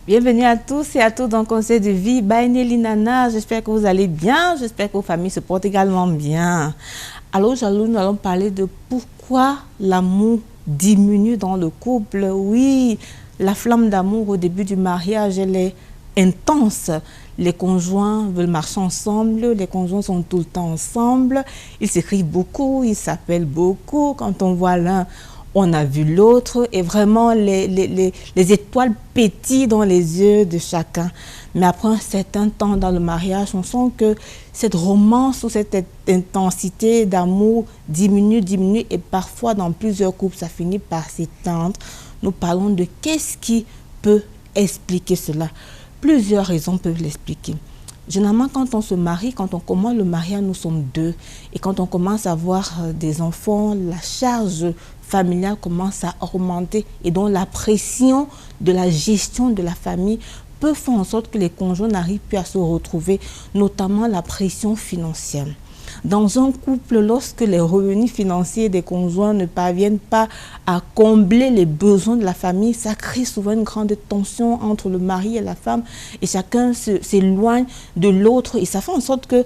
Bienvenue à tous et à toutes dans Conseil de vie by Nelly Nana. J'espère que vous allez bien, j'espère que vos familles se portent également bien. Alors aujourd'hui, nous allons parler de pourquoi l'amour diminue dans le couple. Oui, la flamme d'amour au début du mariage, elle est intense. Les conjoints veulent marcher ensemble, les conjoints sont tout le temps ensemble, ils s'écrivent beaucoup, ils s'appellent beaucoup. Quand on voit l'un, on a vu l'autre et vraiment les étoiles pétillent dans les yeux de chacun. Mais après un certain temps dans le mariage, on sent que cette romance ou cette intensité d'amour diminue et parfois dans plusieurs couples, ça finit par s'éteindre. Nous parlons de qu'est-ce qui peut expliquer cela. Plusieurs raisons peuvent l'expliquer. Généralement, quand on se marie, quand on commence le mariage, nous sommes deux. Et quand on commence à avoir des enfants, la charge familiale commence à augmenter. Et donc, la pression de la gestion de la famille peut faire en sorte que les conjoints n'arrivent plus à se retrouver, notamment la pression financière. Dans un couple, lorsque les revenus financiers des conjoints ne parviennent pas à combler les besoins de la famille, ça crée souvent une grande tension entre le mari et la femme et chacun s'éloigne de l'autre et ça fait en sorte qu'il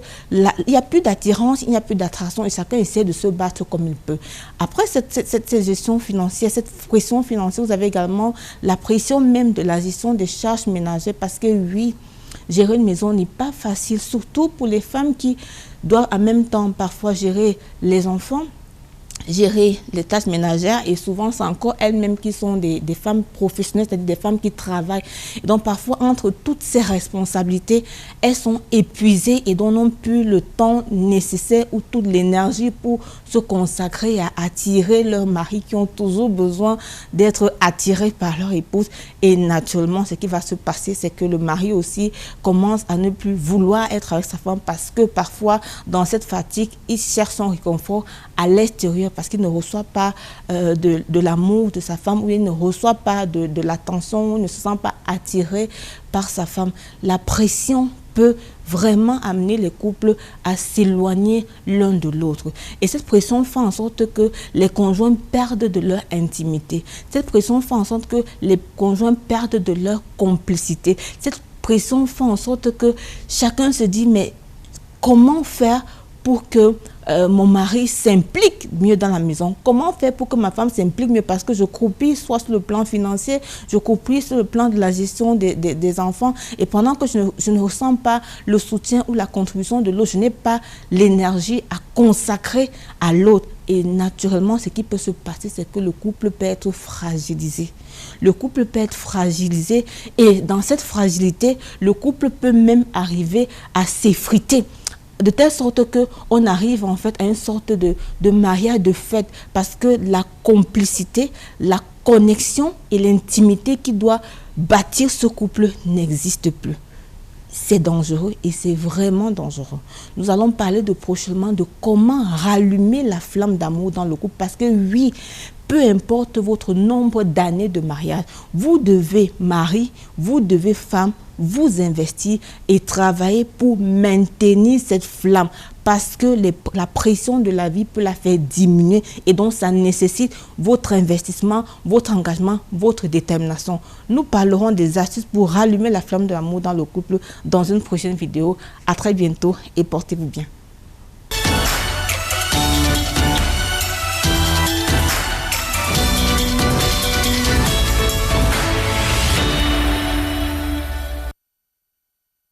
n'y a plus d'attirance, il n'y a plus d'attraction et chacun essaie de se battre comme il peut. Après cette gestion financière, cette pression financière, vous avez également la pression même de la gestion des charges ménagères parce que oui, gérer une maison n'est pas facile, surtout pour les femmes qui doivent en même temps parfois gérer les enfants, gérer les tâches ménagères et souvent c'est encore elles-mêmes qui sont des femmes professionnelles, c'est-à-dire des femmes qui travaillent. Et donc parfois entre toutes ces responsabilités, elles sont épuisées et donc n'ont plus le temps nécessaire ou toute l'énergie pour se consacrer à attirer leurs maris qui ont toujours besoin d'être attirés par leur épouse. Et naturellement, ce qui va se passer, c'est que le mari aussi commence à ne plus vouloir être avec sa femme parce que parfois dans cette fatigue, il cherche son réconfort à l'extérieur parce qu'il ne reçoit pas de l'amour de sa femme ou il ne reçoit pas de l'attention, il ne se sent pas attiré par sa femme. La pression peut vraiment amener les couples à s'éloigner l'un de l'autre. Et cette pression fait en sorte que les conjoints perdent de leur intimité. Cette pression fait en sorte que les conjoints perdent de leur complicité. Cette pression fait en sorte que chacun se dit, mais comment faire pour que mon mari s'implique mieux dans la maison? Comment faire pour que ma femme s'implique mieux? Parce que je croupis soit sur le plan financier, je croupis sur le plan de la gestion des enfants. Et pendant que je ne ressens pas le soutien ou la contribution de l'autre, je n'ai pas l'énergie à consacrer à l'autre. Et naturellement, ce qui peut se passer, c'est que le couple peut être fragilisé. Le couple peut être fragilisé et dans cette fragilité, le couple peut même arriver à s'effriter. De telle sorte qu'on arrive en fait à une sorte de mariage de fête parce que la complicité, la connexion et l'intimité qui doit bâtir ce couple n'existe plus. C'est dangereux et c'est vraiment dangereux. Nous allons parler prochainement de comment rallumer la flamme d'amour dans le couple parce que oui, peu importe votre nombre d'années de mariage, vous devez, mari, vous devez, femme, vous investir et travailler pour maintenir cette flamme parce que la pression de la vie peut la faire diminuer et donc ça nécessite votre investissement, votre engagement, votre détermination. Nous parlerons des astuces pour rallumer la flamme de l'amour dans le couple dans une prochaine vidéo. À très bientôt et portez-vous bien.